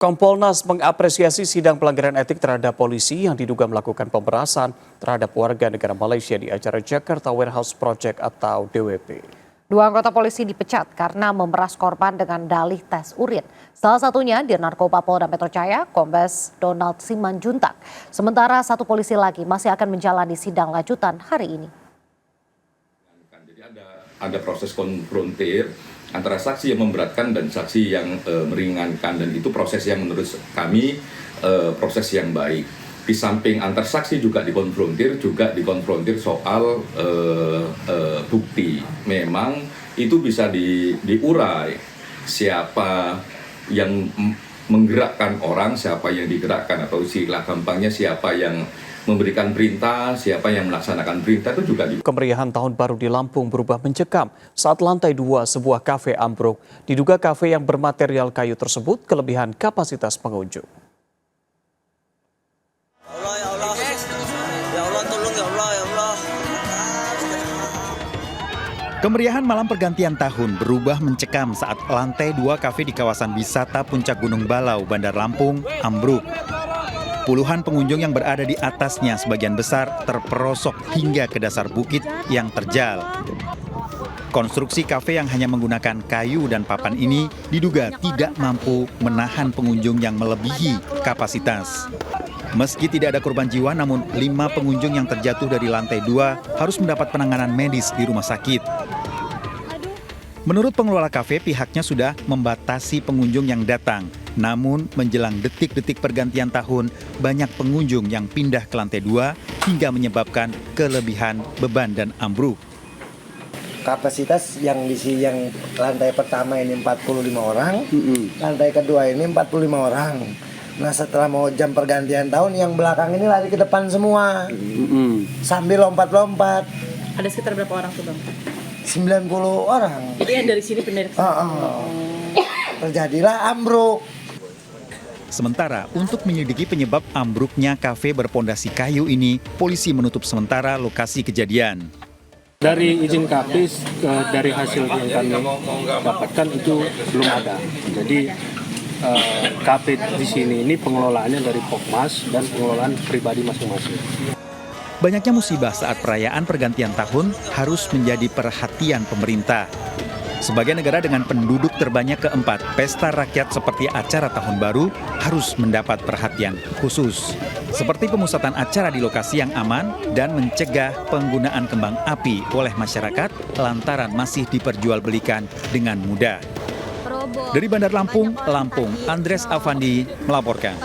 Kompolnas mengapresiasi sidang pelanggaran etik terhadap polisi yang diduga melakukan pemerasan terhadap warga negara Malaysia di acara Jakarta Warehouse Project atau DWP. Dua anggota polisi dipecat karena memeras korban dengan dalih tes urin. Salah satunya di Narkoba Polda Metro Jaya, Kombes Donald Simanjuntak. Sementara satu polisi lagi masih akan menjalani sidang lanjutan hari ini. Jadi ada proses konfrontir antara saksi yang memberatkan dan saksi yang meringankan, dan itu proses yang menurut kami proses yang baik. Di samping antar saksi juga dikonfrontir soal bukti. Memang itu bisa diurai siapa yang menggerakkan orang, siapa yang digerakkan, atau istilah gampangnya siapa yang memberikan perintah, siapa yang melaksanakan perintah itu juga. Kemeriahan tahun baru di Lampung berubah mencekam saat lantai 2 sebuah kafe ambruk. Diduga kafe yang bermaterial kayu tersebut kelebihan kapasitas pengunjung. Kemeriahan malam pergantian tahun berubah mencekam saat lantai 2 kafe di kawasan wisata Puncak Gunung Balau, Bandar Lampung, ambruk. Puluhan pengunjung yang berada di atasnya sebagian besar terperosok hingga ke dasar bukit yang terjal. Konstruksi kafe yang hanya menggunakan kayu dan papan ini diduga tidak mampu menahan pengunjung yang melebihi kapasitas. Meski tidak ada korban jiwa, namun 5 pengunjung yang terjatuh dari lantai 2 harus mendapat penanganan medis di rumah sakit. Menurut pengelola kafe, pihaknya sudah membatasi pengunjung yang datang. Namun, menjelang detik-detik pergantian tahun, banyak pengunjung yang pindah ke lantai 2 hingga menyebabkan kelebihan beban dan ambruk. Kapasitas yang lantai pertama ini 45 orang, lantai kedua ini 45 orang. Nah, setelah mau jam pergantian tahun, yang belakang ini lari ke depan semua, sambil lompat-lompat. Ada sekitar berapa orang tuh, Bang? 90 orang. Jadi yang dari sini pindah ke sini. Terjadilah ambruk. Sementara untuk menyelidiki penyebab ambruknya kafe berpondasi kayu ini, polisi menutup sementara lokasi kejadian. Dari izin Kapis, dari hasil yang kami dapatkan itu belum ada. Jadi kafe di sini ini pengelolaannya dari Pokmas dan pengelolaan pribadi masing-masing. Banyaknya musibah saat perayaan pergantian tahun harus menjadi perhatian pemerintah. Sebagai negara dengan penduduk terbanyak keempat, pesta rakyat seperti acara Tahun Baru harus mendapat perhatian khusus. Seperti pemusatan acara di lokasi yang aman dan mencegah penggunaan kembang api oleh masyarakat lantaran masih diperjualbelikan dengan mudah. Dari Bandar Lampung, Andres Avandi melaporkan.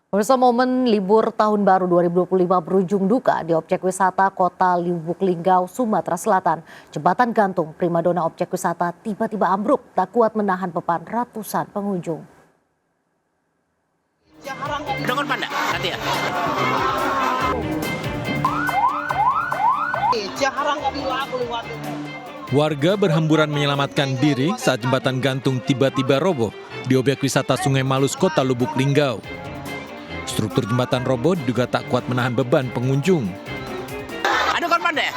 Pemirsa, momen libur Tahun Baru 2025 berujung duka di objek wisata Kota Lubuk Linggau, Sumatera Selatan. Jembatan gantung primadona objek wisata tiba-tiba ambruk, tak kuat menahan beban ratusan pengunjung. Dengar panda, nanti ya. Warga berhamburan menyelamatkan diri saat jembatan gantung tiba-tiba roboh di objek wisata Sungai Malus, Kota Lubuk Linggau. Struktur jembatan roboh diduga tak kuat menahan beban pengunjung. Ada korban ya?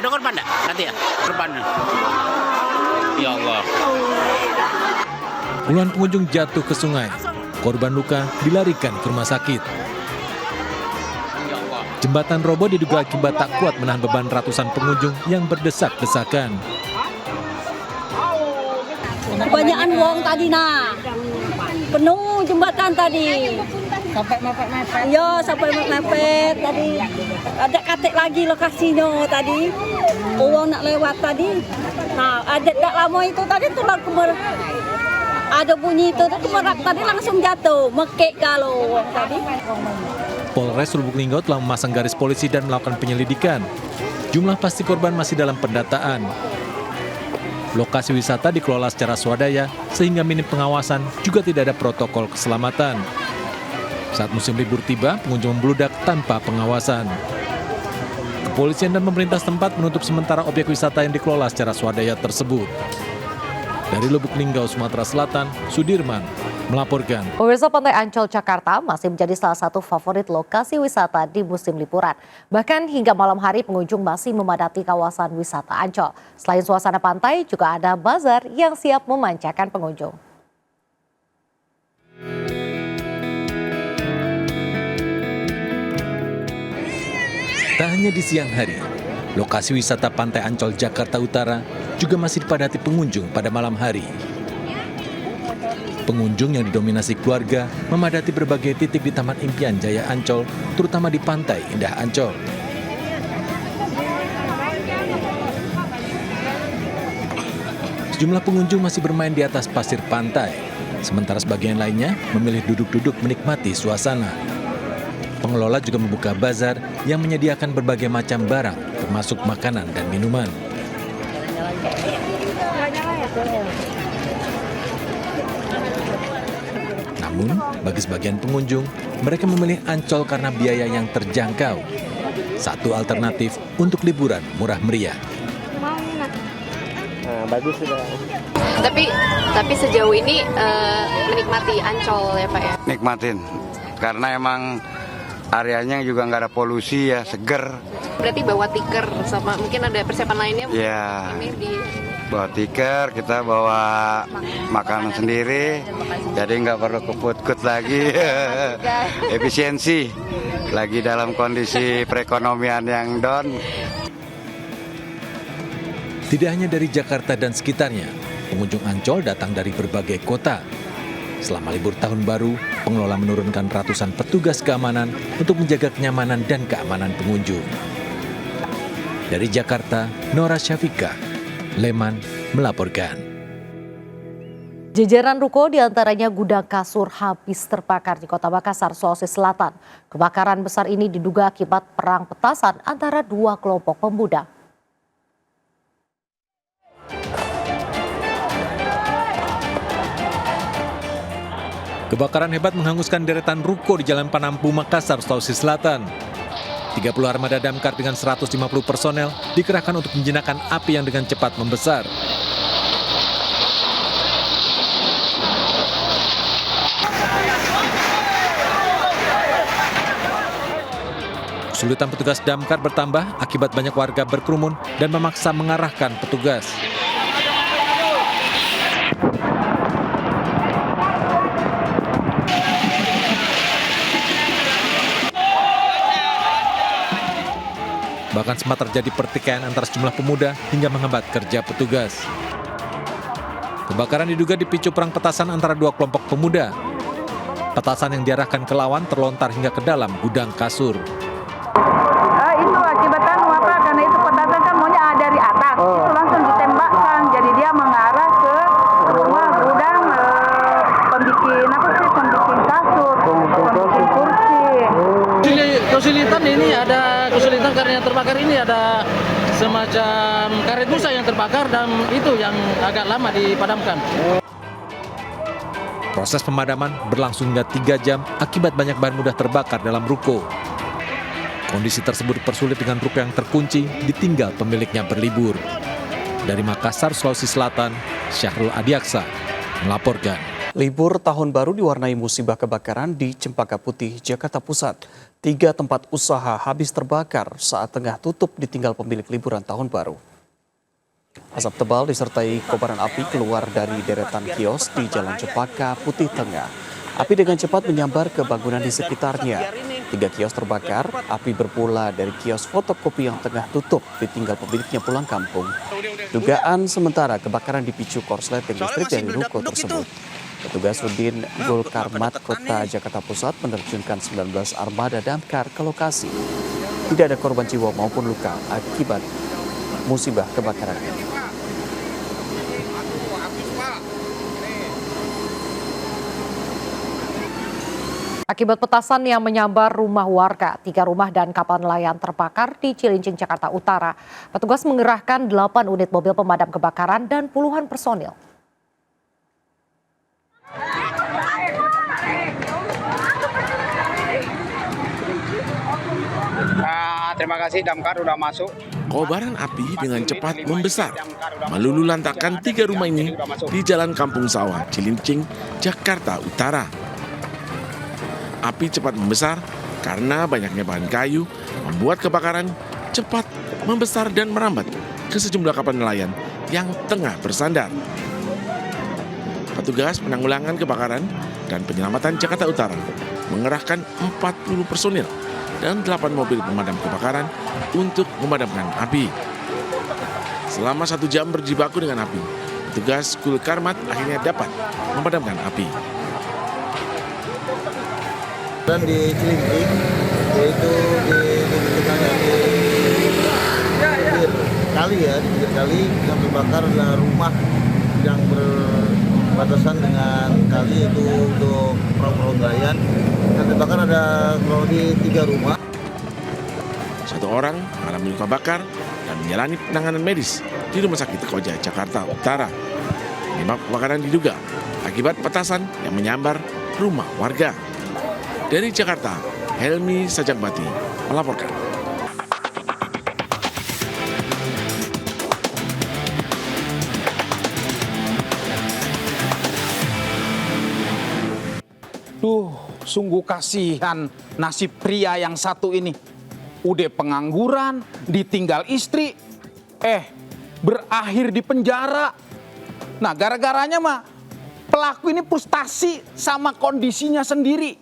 Ada korban enggak? Nanti ya, korban. Ya Allah. Puluhan pengunjung jatuh ke sungai. Korban luka dilarikan ke rumah sakit. Jembatan roboh diduga akibat tak kuat menahan beban ratusan pengunjung yang berdesak-desakan. Kebanyakan uang tadi penuh jembatan tadi. Sampai mepet-mepet. Iya, sampai mepet tadi. Ada katik lagi lokasinya tadi. Uang nak lewat tadi. Nah, ada tak lama itu tadi tuh ada bunyi itu merak tadi langsung jatuh, mekek kalau uang tadi. Polres Lubuk Linggau telah memasang garis polisi dan melakukan penyelidikan. Jumlah pasti korban masih dalam pendataan. Lokasi wisata dikelola secara swadaya sehingga minim pengawasan, juga tidak ada protokol keselamatan. Saat musim libur tiba, pengunjung membludak tanpa pengawasan. Kepolisian dan pemerintah setempat menutup sementara objek wisata yang dikelola secara swadaya tersebut. Dari Lubuk Linggau, Sumatera Selatan, Sudirman melaporkan. Pemirsa, Pantai Ancol Jakarta masih menjadi salah satu favorit lokasi wisata di musim liburan. Bahkan hingga malam hari pengunjung masih memadati kawasan wisata Ancol. Selain suasana pantai, juga ada bazar yang siap memanjakan pengunjung. Tak hanya di siang hari, lokasi wisata Pantai Ancol Jakarta Utara juga masih dipadati pengunjung pada malam hari. Pengunjung yang didominasi keluarga memadati berbagai titik di Taman Impian Jaya Ancol, terutama di Pantai Indah Ancol. Sejumlah pengunjung masih bermain di atas pasir pantai, sementara sebagian lainnya memilih duduk-duduk menikmati suasana. Pengelola juga membuka bazar yang menyediakan berbagai macam barang, termasuk makanan dan minuman. Namun, bagi sebagian pengunjung, mereka memilih Ancol karena biaya yang terjangkau. Satu alternatif untuk liburan murah meriah. Bagus sudah. Tapi sejauh ini menikmati Ancol ya Pak ya? Nikmatin, karena emang areanya juga nggak ada polusi ya, seger. Berarti bawa tiker sama mungkin ada persiapan lainnya? Ya, bawa tiker, kita bawa makanan sendiri, jadi nggak perlu keput-kut lagi. Efisiensi, lagi dalam kondisi perekonomian yang down. Tidak hanya dari Jakarta dan sekitarnya, pengunjung Ancol datang dari berbagai kota. Selama libur tahun baru, pengelola menurunkan ratusan petugas keamanan untuk menjaga kenyamanan dan keamanan pengunjung. Dari Jakarta, Nora Syafika, Leman melaporkan. Jajaran ruko diantaranya gudang kasur habis terbakar di Kota Makassar, Sulawesi Selatan. Kebakaran besar ini diduga akibat perang petasan antara dua kelompok pemuda. Kebakaran hebat menghanguskan deretan ruko di Jalan Panampu, Makassar, Sulawesi Selatan. 30 armada damkar dengan 150 personel dikerahkan untuk menjinakkan api yang dengan cepat membesar. Kesulitan petugas damkar bertambah akibat banyak warga berkerumun dan memaksa mengarahkan petugas. Bahkan sempat terjadi pertikaian antara sejumlah pemuda hingga menghambat kerja petugas. Kebakaran diduga dipicu perang petasan antara dua kelompok pemuda. Petasan yang diarahkan ke lawan terlontar hingga ke dalam gudang kasur. Itu akibatnya apa? Karena itu petasan kan maunya dari atas, itu langsung ditembakkan. Jadi dia mengarah ke rumah gudang pembikin kasur, pembikin kursi. Kesulitan ini ada kesulitan karena yang terbakar ini ada semacam karet busa yang terbakar dan itu yang agak lama dipadamkan. Proses pemadaman berlangsung hingga 3 jam akibat banyak bahan mudah terbakar dalam ruko. Kondisi tersebut dipersulit dengan ruko yang terkunci ditinggal pemiliknya berlibur. Dari Makassar, Sulawesi Selatan, Syahrul Adiaksa melaporkan. Libur tahun baru diwarnai musibah kebakaran di Cempaka Putih, Jakarta Pusat. 3 tempat usaha habis terbakar saat tengah tutup ditinggal pemilik liburan tahun baru. Asap tebal disertai kobaran api keluar dari deretan kios di Jalan Cempaka Putih Tengah. Api dengan cepat menyambar ke bangunan di sekitarnya. 3 kios terbakar, api bermula dari kios fotokopi yang tengah tutup ditinggal pemiliknya pulang kampung. Dugaan sementara kebakaran dipicu korsleting listrik dari ruko tersebut. Petugas Rudin Gulkarmat Kota Jakarta Pusat menerjunkan 19 armada damkar ke lokasi. Tidak ada korban jiwa maupun luka akibat musibah kebakaran ini. Akibat petasan yang menyambar rumah warga, 3 rumah dan kapal nelayan terbakar di Cilincing, Jakarta Utara. Petugas mengerahkan 8 unit mobil pemadam kebakaran dan puluhan personil. terima kasih damkar udah masuk. Kobaran api dengan cepat membesar, meluluhlantakkan 3 rumah ini di Jalan Kampung Sawah, Cilincing, Jakarta Utara. Api cepat membesar karena banyaknya bahan kayu membuat kebakaran cepat membesar dan merambat ke sejumlah kapal nelayan yang tengah bersandar. Petugas penanggulangan kebakaran dan penyelamatan Jakarta Utara mengerahkan 40 personil dan 8 mobil pemadam kebakaran untuk memadamkan api. Selama 1 jam berjibaku dengan api, petugas Kul Karmat akhirnya dapat memadamkan api. Dan di Cilincing, yaitu di pinggir kali ya, di pinggir kali yang terbakar adalah rumah yang berbatasan dengan kali, itu untuk perahu nelayan. Yang terbakar ada kurang lebih 3 rumah. 1 orang mengalami luka bakar dan menjalani penanganan medis di Rumah Sakit Koja, Jakarta Utara. Penyebab kebakaran diduga akibat petasan yang menyambar rumah warga. Dari Jakarta, Helmi Sajakbati melaporkan. Sungguh kasihan nasib pria yang satu ini. Udah pengangguran, ditinggal istri, berakhir di penjara. Nah, gara-garanya mah pelaku ini frustasi sama kondisinya sendiri.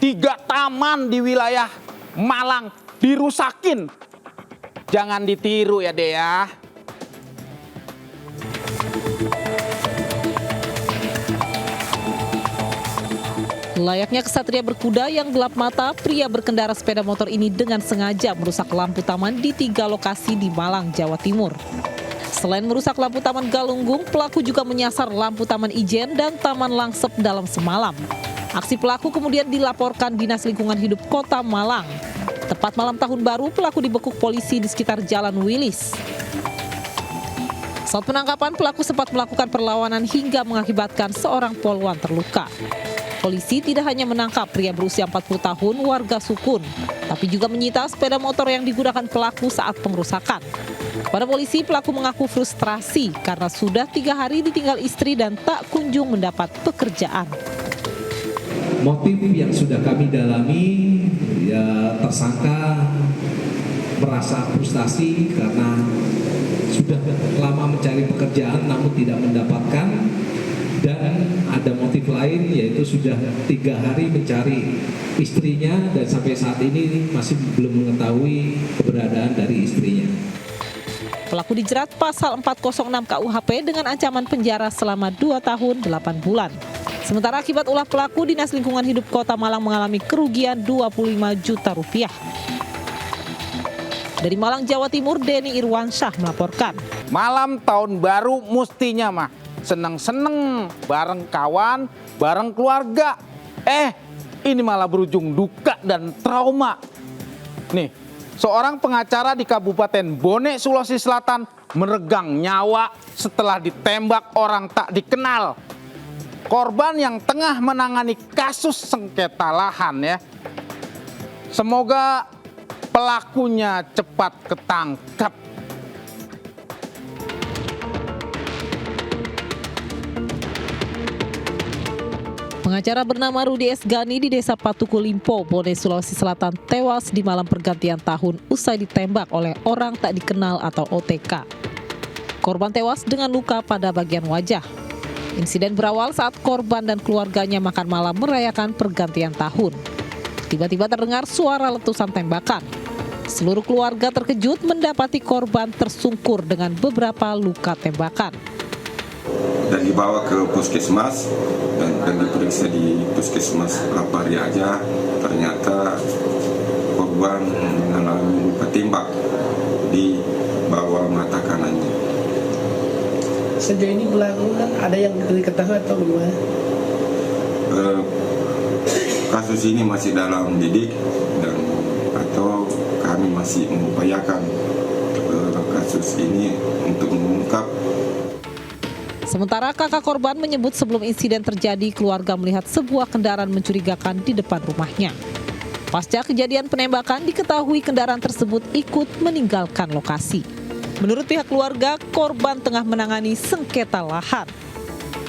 3 taman di wilayah Malang dirusakin. Jangan ditiru ya, Dea. Layaknya kesatria berkuda yang gelap mata, pria berkendara sepeda motor ini dengan sengaja merusak lampu taman di 3 lokasi di Malang, Jawa Timur. Selain merusak lampu Taman Galunggung, pelaku juga menyasar lampu Taman Ijen dan Taman Langsep dalam semalam. Aksi pelaku kemudian dilaporkan Dinas Lingkungan Hidup Kota Malang. Tepat malam Tahun Baru, pelaku dibekuk polisi di sekitar Jalan Wilis. Saat penangkapan, pelaku sempat melakukan perlawanan hingga mengakibatkan seorang poluan terluka. Polisi tidak hanya menangkap pria berusia 40 tahun warga Sukun, tapi juga menyita sepeda motor yang digunakan pelaku saat pengerusakan. Kepada polisi, pelaku mengaku frustrasi karena sudah 3 hari ditinggal istri dan tak kunjung mendapat pekerjaan. Motif yang sudah kami dalami, ya tersangka merasa frustasi karena sudah lama mencari pekerjaan namun tidak mendapatkan. Dan ada motif lain, yaitu sudah 3 hari mencari istrinya dan sampai saat ini masih belum mengetahui keberadaan dari istrinya. Pelaku dijerat pasal 406 KUHP dengan ancaman penjara selama 2 tahun 8 bulan. Sementara akibat ulah pelaku, Dinas Lingkungan Hidup Kota Malang mengalami kerugian 25 juta rupiah. Dari Malang, Jawa Timur, Denny Irwansyah melaporkan. Malam Tahun Baru mestinya mah seneng-seneng bareng kawan, bareng keluarga. Ini malah berujung duka dan trauma. Nih, seorang pengacara di Kabupaten Bone, Sulawesi Selatan meregang nyawa setelah ditembak orang tak dikenal. Korban yang tengah menangani kasus sengketa lahan ya. Semoga pelakunya cepat ketangkap. Pengacara bernama Rudi S. Gani di Desa Patuku Limpo, Bone, Sulawesi Selatan tewas di malam pergantian tahun usai ditembak oleh orang tak dikenal atau OTK. Korban tewas dengan luka pada bagian wajah. Insiden berawal saat korban dan keluarganya makan malam merayakan pergantian tahun. Tiba-tiba terdengar suara letusan tembakan. Seluruh keluarga terkejut mendapati korban tersungkur dengan beberapa luka tembakan. Dan dibawa ke puskesmas dan diperiksa di puskesmas berapa hari aja, ternyata korban mengalami luka tembak di bawah mata kanannya. Sejauh ini pelaku kan ada yang diketahui atau gimana? Kasus ini masih dalam lidik dan atau kami masih mengupayakan kasus ini untuk mengungkap. Sementara kakak korban menyebut sebelum insiden terjadi, keluarga melihat sebuah kendaraan mencurigakan di depan rumahnya. Pasca kejadian penembakan, diketahui kendaraan tersebut ikut meninggalkan lokasi. Menurut pihak keluarga, korban tengah menangani sengketa lahan.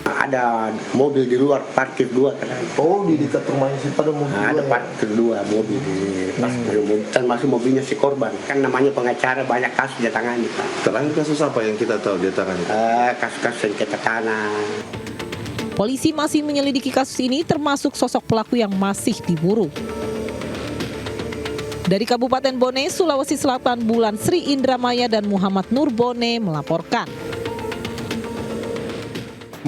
Ada mobil di luar, parkir 2 kan. Oh, di dekat rumahnya si pada mobil. Ada parkir 2 mobil di parkir mobil. Termasuk mobilnya si korban. Kan namanya pengacara, banyak kasus dia tangani, Pak. Terakhir kasus apa yang kita tahu dia tangani? Kasus-kasus sengketa tanah. Polisi masih menyelidiki kasus ini, termasuk sosok pelaku yang masih diburu. Dari Kabupaten Bone, Sulawesi Selatan, Bulan Sri Indramaya dan Muhammad Nur Bone melaporkan.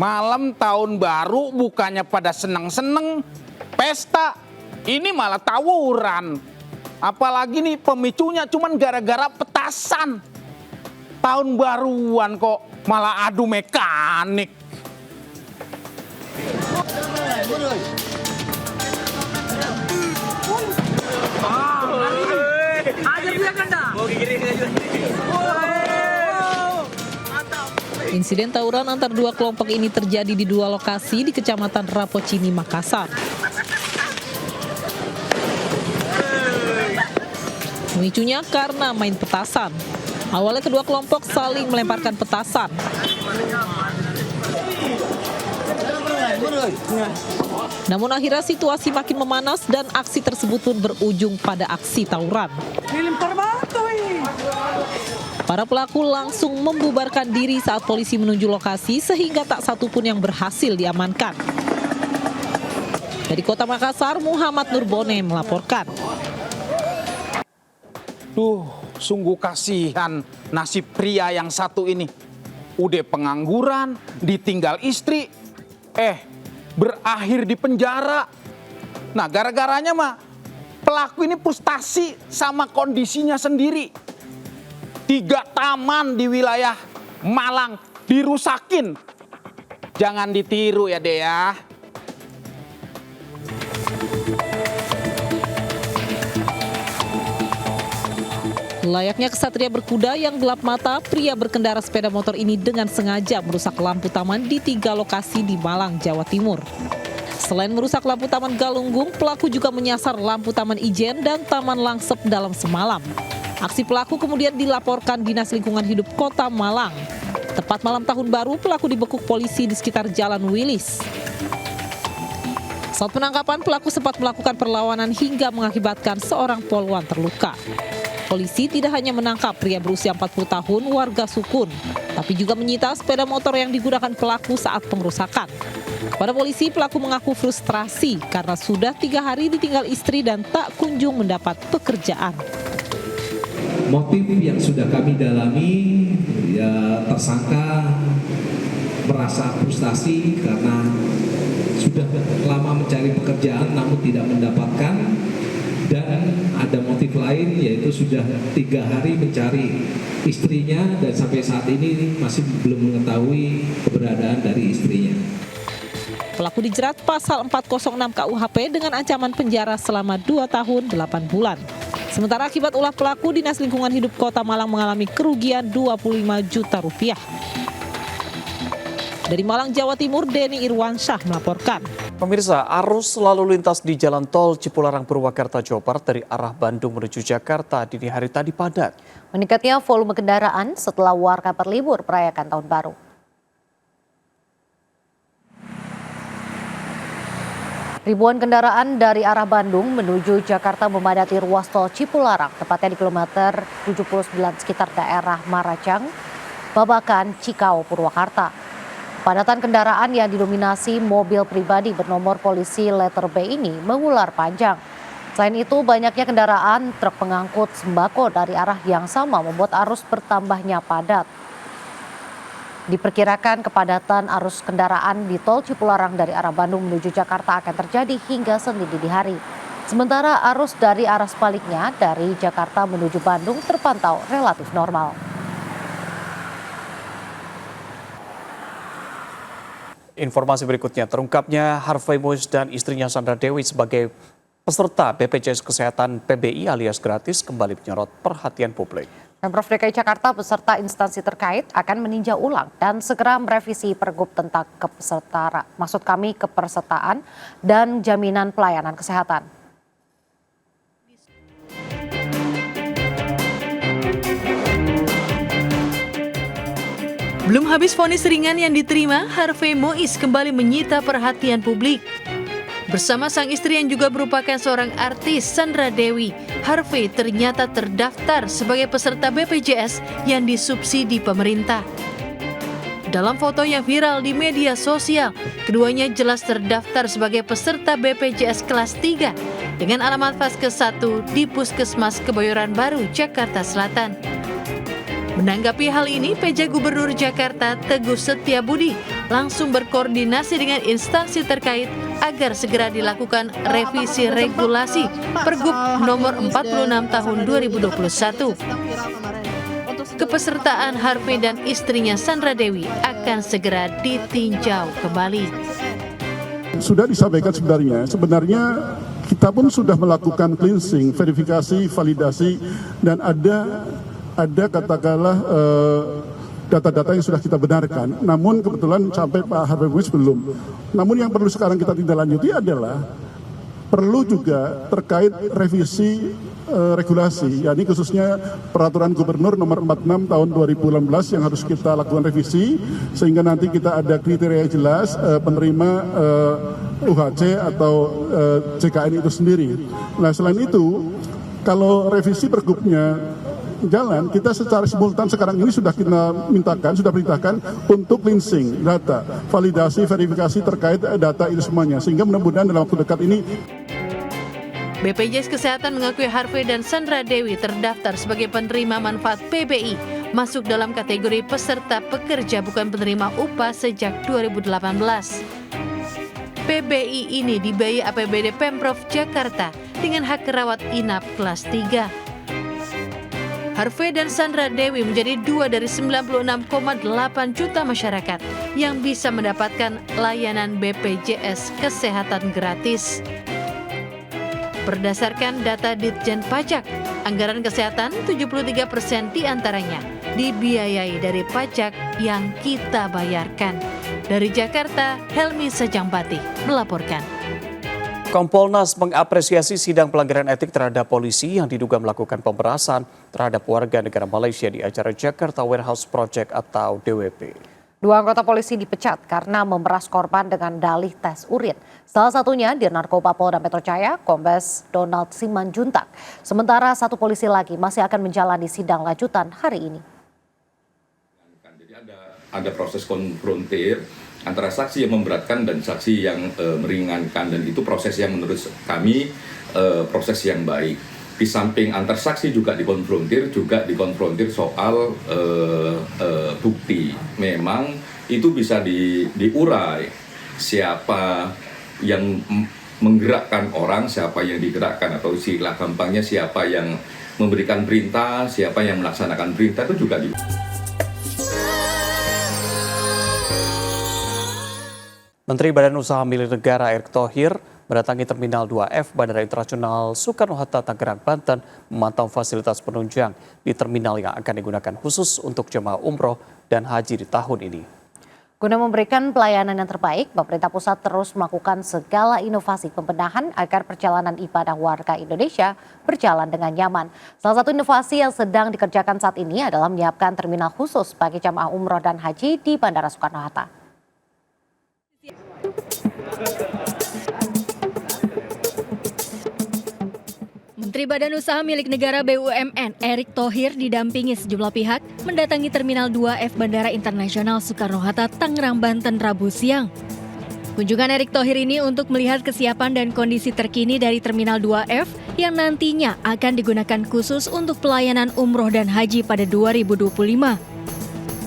Malam tahun baru bukannya pada seneng-seneng pesta, ini malah tawuran. Apalagi nih pemicunya cuman gara-gara petasan. Tahun baruan kok malah adu mekanik. Insiden tawuran antar dua kelompok ini terjadi di dua lokasi di Kecamatan Rapocini, Makassar. Pemicunya karena main petasan. Awalnya kedua kelompok saling melemparkan petasan. Namun akhirnya situasi makin memanas dan aksi tersebut pun berujung pada aksi tawuran. Para pelaku langsung membubarkan diri saat polisi menuju lokasi sehingga tak satu pun yang berhasil diamankan. Dari Kota Makassar, Muhammad Nur Bone melaporkan. Sungguh kasihan nasib pria yang satu ini. Udah pengangguran, ditinggal istri, berakhir di penjara. Nah, gara-garanya mah pelaku ini frustasi sama kondisinya sendiri. 3 taman di wilayah Malang dirusakin. Jangan ditiru ya Dea. Layaknya kesatria berkuda yang gelap mata, pria berkendara sepeda motor ini dengan sengaja merusak lampu taman di 3 lokasi di Malang, Jawa Timur. Selain merusak lampu Taman Galunggung, pelaku juga menyasar lampu Taman Ijen dan Taman Langsep dalam semalam. Aksi pelaku kemudian dilaporkan Dinas Lingkungan Hidup Kota Malang. Tepat malam tahun baru, pelaku dibekuk polisi di sekitar Jalan Wilis. Saat penangkapan, pelaku sempat melakukan perlawanan hingga mengakibatkan seorang poluan terluka. Polisi tidak hanya menangkap pria berusia 40 tahun warga Sukun, tapi juga menyita sepeda motor yang digunakan pelaku saat pengerusakan. Kepada polisi, pelaku mengaku frustrasi karena sudah 3 hari ditinggal istri dan tak kunjung mendapat pekerjaan. Motif yang sudah kami dalami, ya tersangka merasa frustasi karena sudah lama mencari pekerjaan namun tidak mendapatkan, dan ada motif lain yaitu sudah 3 hari mencari istrinya dan sampai saat ini masih belum mengetahui keberadaan dari istrinya. Pelaku dijerat pasal 406 KUHP dengan ancaman penjara selama 2 tahun 8 bulan. Sementara akibat ulah pelaku, Dinas Lingkungan Hidup Kota Malang mengalami kerugian 25 juta rupiah. Dari Malang, Jawa Timur, Denny Irwansyah melaporkan. Pemirsa, arus lalu lintas di Jalan Tol Cipularang Purwakarta, Jawa Barat dari arah Bandung menuju Jakarta dini hari tadi padat. Meningkatnya volume kendaraan setelah warga berlibur merayakan Tahun Baru. Ribuan kendaraan dari arah Bandung menuju Jakarta memadati ruas tol Cipularang, tepatnya di kilometer 79 sekitar daerah Maracang, Babakan, Cikau, Purwakarta. Padatan kendaraan yang didominasi mobil pribadi bernomor polisi letter B ini mengular panjang. Selain itu, banyaknya kendaraan truk pengangkut sembako dari arah yang sama membuat arus bertambahnya padat. Diperkirakan kepadatan arus kendaraan di tol Cipularang dari arah Bandung menuju Jakarta akan terjadi hingga Senin dini hari. Sementara arus dari arah sebaliknya dari Jakarta menuju Bandung terpantau relatif normal. Informasi berikutnya, terungkapnya Harvey Moise dan istrinya Sandra Dewi sebagai peserta BPJS Kesehatan PBI alias gratis kembali menyorot perhatian publik. Pemprov DKI Jakarta beserta instansi terkait akan meninjau ulang dan segera merevisi Pergub tentang kepesertaan dan jaminan pelayanan kesehatan. Belum habis vonis ringan yang diterima, Harvey Mois kembali menyita perhatian publik. Bersama sang istri yang juga merupakan seorang artis, Sandra Dewi, Harvey ternyata terdaftar sebagai peserta BPJS yang disubsidi pemerintah. Dalam foto yang viral di media sosial, keduanya jelas terdaftar sebagai peserta BPJS kelas 3 dengan alamat Vaskes 1 di Puskesmas Kebayoran Baru, Jakarta Selatan. Menanggapi hal ini, PJ Gubernur Jakarta Teguh Setiabudi langsung berkoordinasi dengan instansi terkait agar segera dilakukan revisi regulasi Pergub nomor 46 tahun 2021. Kepesertaan Harvey dan istrinya Sandra Dewi akan segera ditinjau kembali. Sudah disampaikan sebenarnya kita pun sudah melakukan cleansing, verifikasi, validasi, dan ada katakanlah data-data yang sudah kita benarkan. Namun kebetulan sampai Pak Harvey Mois belum. Namun yang perlu sekarang kita tindak lanjuti adalah perlu juga terkait revisi regulasi, yakni khususnya Peraturan Gubernur nomor 46 tahun 2018 yang harus kita lakukan revisi sehingga nanti kita ada kriteria yang jelas penerima UHC atau JKN itu sendiri. Nah, selain itu, kalau revisi pergubnya jalan, kita secara simultan sekarang ini sudah kita perintahkan untuk cleansing data, validasi, verifikasi terkait data itu semuanya, sehingga mudah-mudahan dalam waktu dekat ini BPJS Kesehatan mengakui Harvey dan Sandra Dewi terdaftar sebagai penerima manfaat PBI, masuk dalam kategori peserta pekerja bukan penerima upah sejak 2018. PBI ini dibiayai APBD Pemprov Jakarta dengan hak rawat inap kelas 3. Harvey dan Sandra Dewi menjadi 2 dari 96,8 juta masyarakat yang bisa mendapatkan layanan BPJS Kesehatan gratis. Berdasarkan data Ditjen Pajak, anggaran kesehatan 73% diantaranya dibiayai dari pajak yang kita bayarkan. Dari Jakarta, Helmi Sejangbati melaporkan. Kompolnas mengapresiasi sidang pelanggaran etik terhadap polisi yang diduga melakukan pemerasan terhadap warga negara Malaysia di acara Jakarta Warehouse Project atau DWP. 2 anggota polisi dipecat karena memeras korban dengan dalih tes urin. Salah satunya di Narkoba Polda Metro Jaya, Kombes Donald Simanjuntak. Sementara 1 polisi lagi masih akan menjalani sidang lanjutan hari ini. Jadi ada proses konfrontir antara saksi yang memberatkan dan saksi yang meringankan, dan itu proses yang menurut kami proses yang baik. Di samping antar saksi juga dikonfrontir soal bukti. Memang itu bisa diurai siapa yang menggerakkan orang, siapa yang digerakkan, atau istilah gampangnya siapa yang memberikan perintah, siapa yang melaksanakan perintah, itu juga Menteri Badan Usaha Milik Negara Erick Thohir mendatangi Terminal 2F Bandara Internasional Soekarno-Hatta, Tangerang, Banten, memantau fasilitas penunjang di terminal yang akan digunakan khusus untuk jemaah umroh dan haji di tahun ini. Guna memberikan pelayanan yang terbaik, pemerintah pusat terus melakukan segala inovasi pembenahan agar perjalanan ibadah warga Indonesia berjalan dengan nyaman. Salah satu inovasi yang sedang dikerjakan saat ini adalah menyiapkan terminal khusus bagi jemaah umroh dan haji di Bandara Soekarno-Hatta. Menteri Badan Usaha Milik Negara BUMN Erick Thohir didampingi sejumlah pihak mendatangi Terminal 2F Bandara Internasional Soekarno-Hatta, Tangerang, Banten, Rabu siang. Kunjungan Erick Thohir ini untuk melihat kesiapan dan kondisi terkini dari Terminal 2F yang nantinya akan digunakan khusus untuk pelayanan umroh dan haji pada 2025.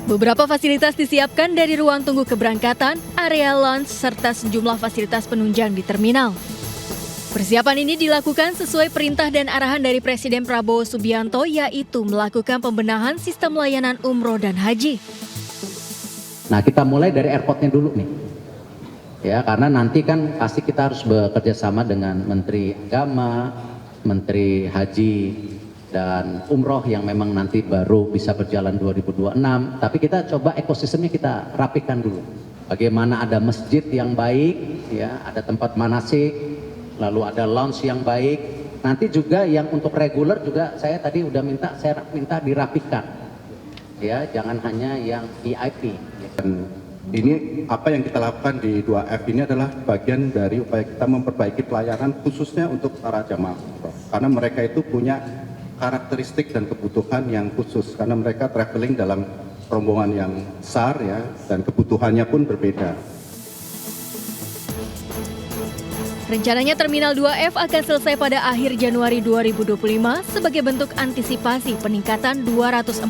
Beberapa fasilitas disiapkan dari ruang tunggu keberangkatan, area lounge, serta sejumlah fasilitas penunjang di terminal. Persiapan ini dilakukan sesuai perintah dan arahan dari Presiden Prabowo Subianto, yaitu melakukan pembenahan sistem layanan umroh dan haji. Nah, kita mulai dari airportnya dulu nih. Ya, karena nanti kan pasti kita harus bekerja sama dengan Menteri Agama, Menteri Haji dan Umroh yang memang nanti baru bisa berjalan 2026. Tapi kita coba ekosistemnya kita rapikan dulu. Bagaimana ada masjid yang baik, ya, ada tempat manasik, lalu ada lounge yang baik. Nanti juga yang untuk reguler juga saya tadi udah minta dirapikan. ya, jangan hanya yang VIP. Dan ini apa yang kita lakukan di 2F ini adalah bagian dari upaya kita memperbaiki pelayanan khususnya untuk para jamaah umroh. Karena mereka itu punya karakteristik dan kebutuhan yang khusus karena mereka traveling dalam rombongan yang besar ya, dan kebutuhannya pun berbeda. Rencananya Terminal 2F akan selesai pada akhir Januari 2025 sebagai bentuk antisipasi peningkatan 241.000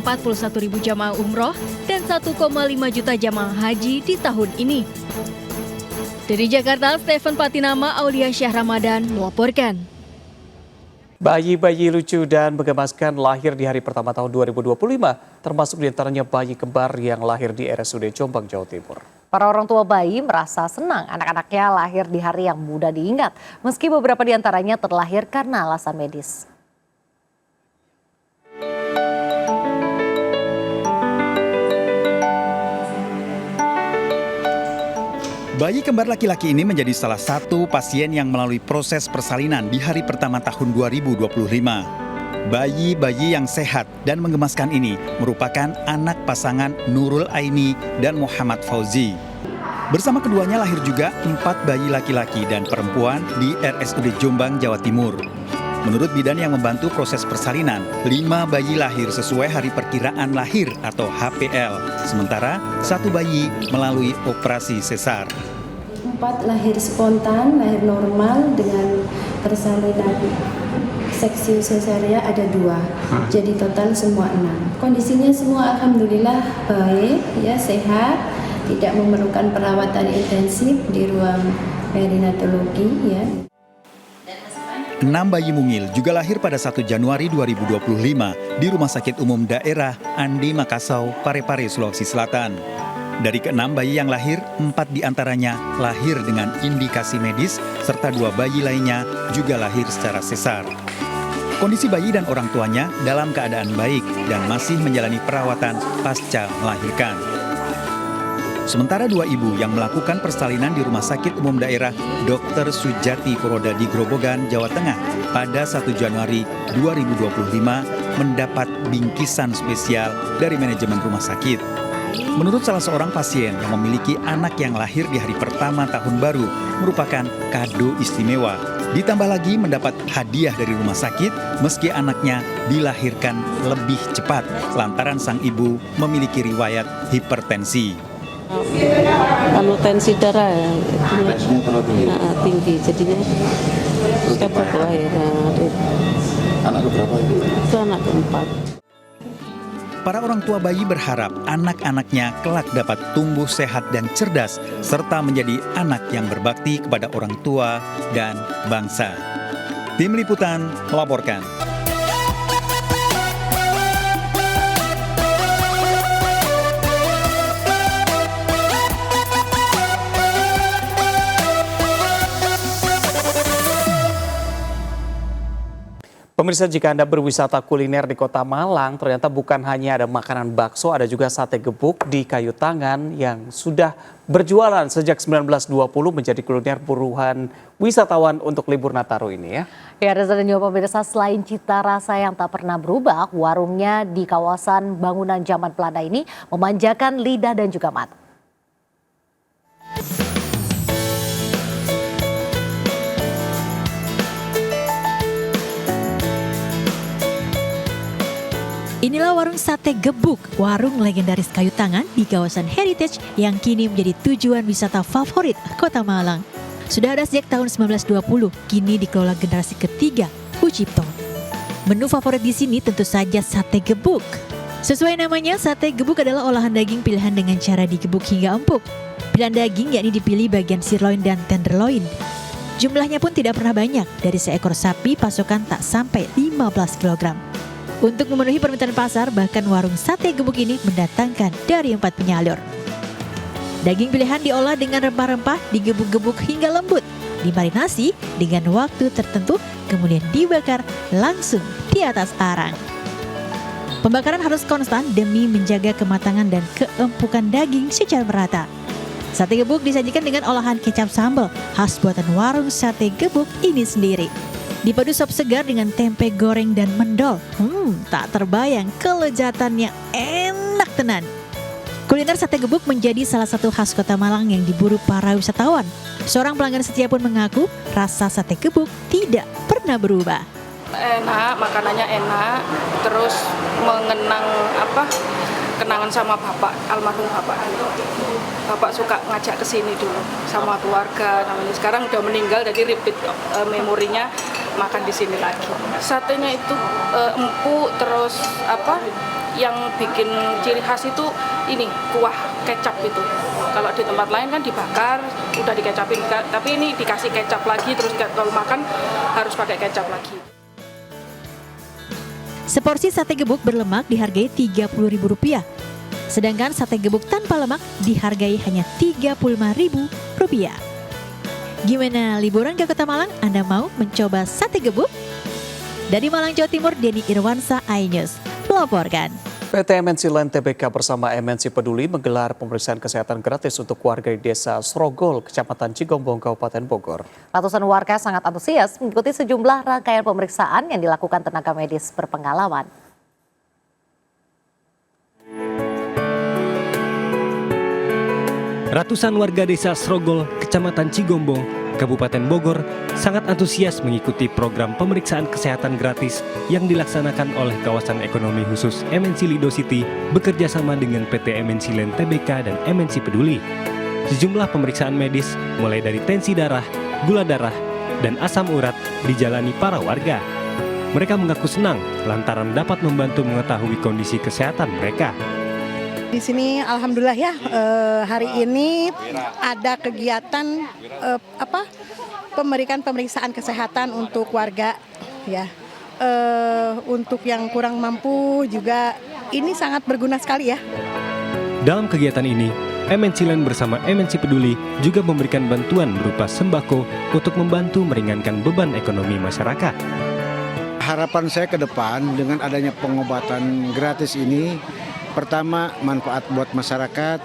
jamaah umroh dan 1,5 juta jamaah haji di tahun ini. Dari Jakarta, Stephen Patinama, Aulia Syah Ramadan melaporkan. Bayi-bayi lucu dan menggemaskan lahir di hari pertama tahun 2025, termasuk diantaranya bayi kembar yang lahir di RSUD Jombang, Jawa Timur. Para orang tua bayi merasa senang anak-anaknya lahir di hari yang mudah diingat, meski beberapa di antaranya terlahir karena alasan medis. Bayi kembar laki-laki ini menjadi salah satu pasien yang melalui proses persalinan di hari pertama tahun 2025. Bayi-bayi yang sehat dan menggemaskan ini merupakan anak pasangan Nurul Aini dan Muhammad Fauzi. Bersama keduanya lahir juga 4 bayi laki-laki dan perempuan di RSUD Jombang, Jawa Timur. Menurut bidan yang membantu proses persalinan, 5 bayi lahir sesuai hari perkiraan lahir atau HPL. Sementara 1 bayi melalui operasi sesar. 4 lahir spontan, lahir normal dengan persalinan seksi cesarea ada 2, jadi total semua 6. Kondisinya semua alhamdulillah baik, ya sehat, tidak memerlukan perawatan intensif di ruang perinatologi. Ya. 6 bayi mungil juga lahir pada 1 Januari 2025 di Rumah Sakit Umum Daerah Andi Makassau, Parepare, Sulawesi Selatan. Dari ke-6 bayi yang lahir, 4 diantaranya lahir dengan indikasi medis, serta 2 bayi lainnya juga lahir secara sesar. Kondisi bayi dan orang tuanya dalam keadaan baik dan masih menjalani perawatan pasca melahirkan. Sementara 2 ibu yang melakukan persalinan di Rumah Sakit Umum Daerah Dr. Sujati Purwoda di Grobogan, Jawa Tengah pada 1 Januari 2025 mendapat bingkisan spesial dari manajemen rumah sakit. Menurut salah seorang pasien yang memiliki anak yang lahir di hari pertama tahun baru merupakan kado istimewa. Ditambah lagi mendapat hadiah dari rumah sakit meski anaknya dilahirkan lebih cepat lantaran sang ibu memiliki riwayat hipertensi. Tensi darah ya, tinggi jadinya cepat lahiran. Anak keberapa itu? Itu anak keempat. Para orang tua bayi berharap anak-anaknya kelak dapat tumbuh sehat dan cerdas, serta menjadi anak yang berbakti kepada orang tua dan bangsa. Tim Liputan melaporkan. Pemirsa, jika Anda berwisata kuliner di Kota Malang, ternyata bukan hanya ada makanan bakso, ada juga sate gebuk di Kayu Tangan yang sudah berjualan sejak 1920 menjadi kuliner buruan wisatawan untuk libur Nataru ini ya. Ya, Reza dan juga pemirsa, selain cita rasa yang tak pernah berubah, warungnya di kawasan bangunan zaman Belanda ini memanjakan lidah dan juga mata. Inilah warung sate gebuk, warung legendaris Kayu Tangan di kawasan Heritage yang kini menjadi tujuan wisata favorit Kota Malang. Sudah ada sejak tahun 1920, kini dikelola generasi ketiga, Ucipto. Menu favorit di sini tentu saja sate gebuk. Sesuai namanya, sate gebuk adalah olahan daging pilihan dengan cara digebuk hingga empuk. Pilihan daging yakni dipilih bagian sirloin dan tenderloin. Jumlahnya pun tidak pernah banyak, dari seekor sapi pasokan tak sampai 15 kg. Untuk memenuhi permintaan pasar, bahkan warung sate gebuk ini mendatangkan dari 4 penyalur. Daging pilihan diolah dengan rempah-rempah, digebuk-gebuk hingga lembut, dimarinasi dengan waktu tertentu, kemudian dibakar langsung di atas arang. Pembakaran harus konstan demi menjaga kematangan dan keempukan daging secara merata. Sate gebuk disajikan dengan olahan kecap sambal khas buatan warung sate gebuk ini sendiri. Dipadu sop segar dengan tempe goreng dan mendol. Tak terbayang kelezatannya enak tenan. Kuliner sate gebuk menjadi salah satu khas Kota Malang yang diburu para wisatawan. Seorang pelanggan setia pun mengaku rasa sate gebuk tidak pernah berubah. Enak, makanannya enak, terus mengenang kenangan sama bapak, almarhum bapak. Bapak suka ngajak ke sini dulu sama keluarga namanya. Sekarang udah meninggal jadi repeat memorinya makan di sini lagi. Satenya itu empuk, terus yang bikin ciri khas itu ini kuah kecap itu. Kalau di tempat lain kan dibakar, udah dikecapin, tapi ini dikasih kecap lagi, terus kalau makan harus pakai kecap lagi. Seporsi sate gebuk berlemak dihargai Rp30.000, sedangkan sate gebuk tanpa lemak dihargai hanya Rp35.000. Gimana liburan ke Kota Malang? Anda mau mencoba sate gebuk? Dari Malang, Jawa Timur, Denny Irwansa, iNews melaporkan. PT MNC Land TBK bersama MNC Peduli menggelar pemeriksaan kesehatan gratis untuk warga di Desa Srogol, Kecamatan Cigombong, Kabupaten Bogor. Ratusan warga sangat antusias mengikuti sejumlah rangkaian pemeriksaan yang dilakukan tenaga medis berpengalaman. Ratusan warga Desa Srogol, Kecamatan Cigombong, Kabupaten Bogor sangat antusias mengikuti program pemeriksaan kesehatan gratis yang dilaksanakan oleh Kawasan Ekonomi Khusus MNC Lido City bekerja sama dengan PT MNC Land TBK dan MNC Peduli. Sejumlah pemeriksaan medis mulai dari tensi darah, gula darah, dan asam urat dijalani para warga. Mereka mengaku senang lantaran dapat membantu mengetahui kondisi kesehatan mereka. Di sini alhamdulillah ya, hari ini ada kegiatan pemeriksaan kesehatan untuk warga ya. Untuk yang kurang mampu juga ini sangat berguna sekali ya. Dalam kegiatan ini, MNC Land bersama MNC Peduli juga memberikan bantuan berupa sembako untuk membantu meringankan beban ekonomi masyarakat. Harapan saya ke depan dengan adanya pengobatan gratis ini, pertama manfaat buat masyarakat,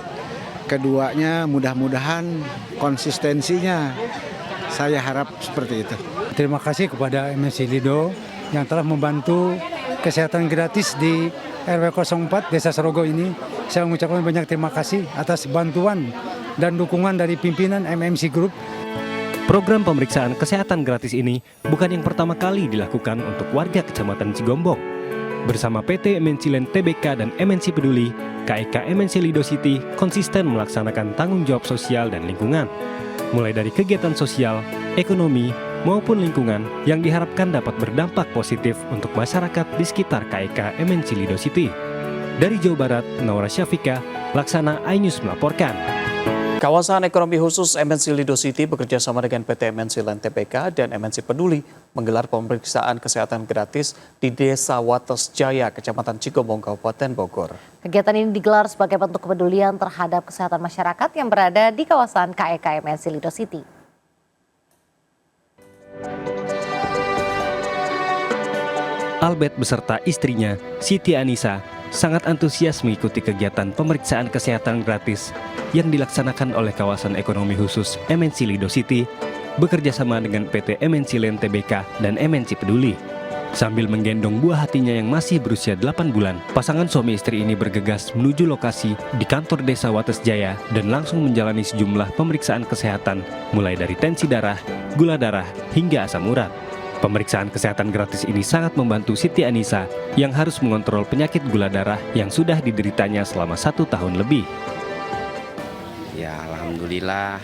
keduanya mudah-mudahan konsistensinya saya harap seperti itu. Terima kasih kepada MNC Lido yang telah membantu kesehatan gratis di RW 04 Desa Srogol ini. Saya mengucapkan banyak terima kasih atas bantuan dan dukungan dari pimpinan MMC Group. Program pemeriksaan kesehatan gratis ini bukan yang pertama kali dilakukan untuk warga Kecamatan Cigombong. Bersama PT MNC Land TBK dan MNC Peduli, KEK MNC Lido City konsisten melaksanakan tanggung jawab sosial dan lingkungan. Mulai dari kegiatan sosial, ekonomi, maupun lingkungan yang diharapkan dapat berdampak positif untuk masyarakat di sekitar KEK MNC Lido City. Dari Jawa Barat, Naura Syafika, Laksana iNews melaporkan. Kawasan Ekonomi Khusus MNC Lido City bekerja sama dengan PT MNC Land TBK dan MNC Peduli menggelar pemeriksaan kesehatan gratis di Desa Wates Jaya, Kecamatan Cigombong, Kabupaten Bogor. Kegiatan ini digelar sebagai bentuk kepedulian terhadap kesehatan masyarakat yang berada di kawasan KEK MNC Lido City. Albert beserta istrinya, Siti Anissa, sangat antusias mengikuti kegiatan pemeriksaan kesehatan gratis yang dilaksanakan oleh Kawasan Ekonomi Khusus MNC Lido City bekerja sama dengan PT MNC Land TBK dan MNC Peduli. Sambil menggendong buah hatinya yang masih berusia 8 bulan, pasangan suami istri ini bergegas menuju lokasi di kantor Desa Wates Jaya dan langsung menjalani sejumlah pemeriksaan kesehatan mulai dari tensi darah, gula darah, hingga asam urat. Pemeriksaan kesehatan gratis ini sangat membantu Siti Anissa yang harus mengontrol penyakit gula darah yang sudah dideritanya selama 1 tahun lebih. Ya alhamdulillah,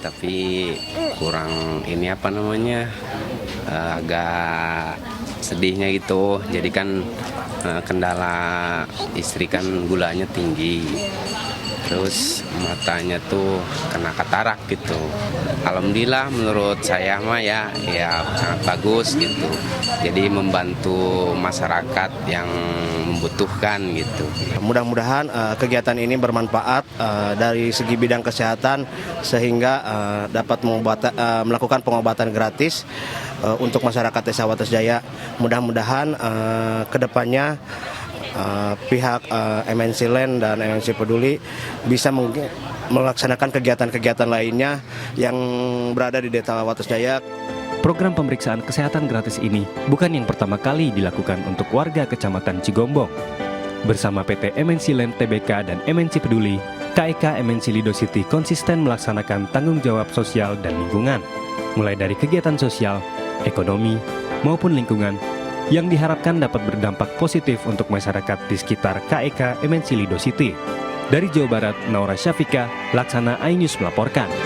tapi kurang agak sedihnya gitu. Jadi kan kendala istri kan gulanya tinggi. Terus matanya tuh kena katarak gitu. Alhamdulillah menurut saya mah ya sangat bagus gitu. Jadi membantu masyarakat yang membutuhkan gitu. Mudah-mudahan kegiatan ini bermanfaat dari segi bidang kesehatan sehingga dapat melakukan pengobatan gratis untuk masyarakat Desa Wates Jaya. Mudah-mudahan kedepannya pihak MNC Land dan MNC Peduli bisa melaksanakan kegiatan-kegiatan lainnya yang berada di Desa Wates Jaya. Program pemeriksaan kesehatan gratis ini bukan yang pertama kali dilakukan untuk warga Kecamatan Cigombong. Bersama PT MNC Land Tbk dan MNC Peduli, KEK MNC Lido City konsisten melaksanakan tanggung jawab sosial dan lingkungan, mulai dari kegiatan sosial, ekonomi, maupun lingkungan, yang diharapkan dapat berdampak positif untuk masyarakat di sekitar KEK MNC Lido City. Dari Jawa Barat, Naura Syafika, Laksana iNews melaporkan.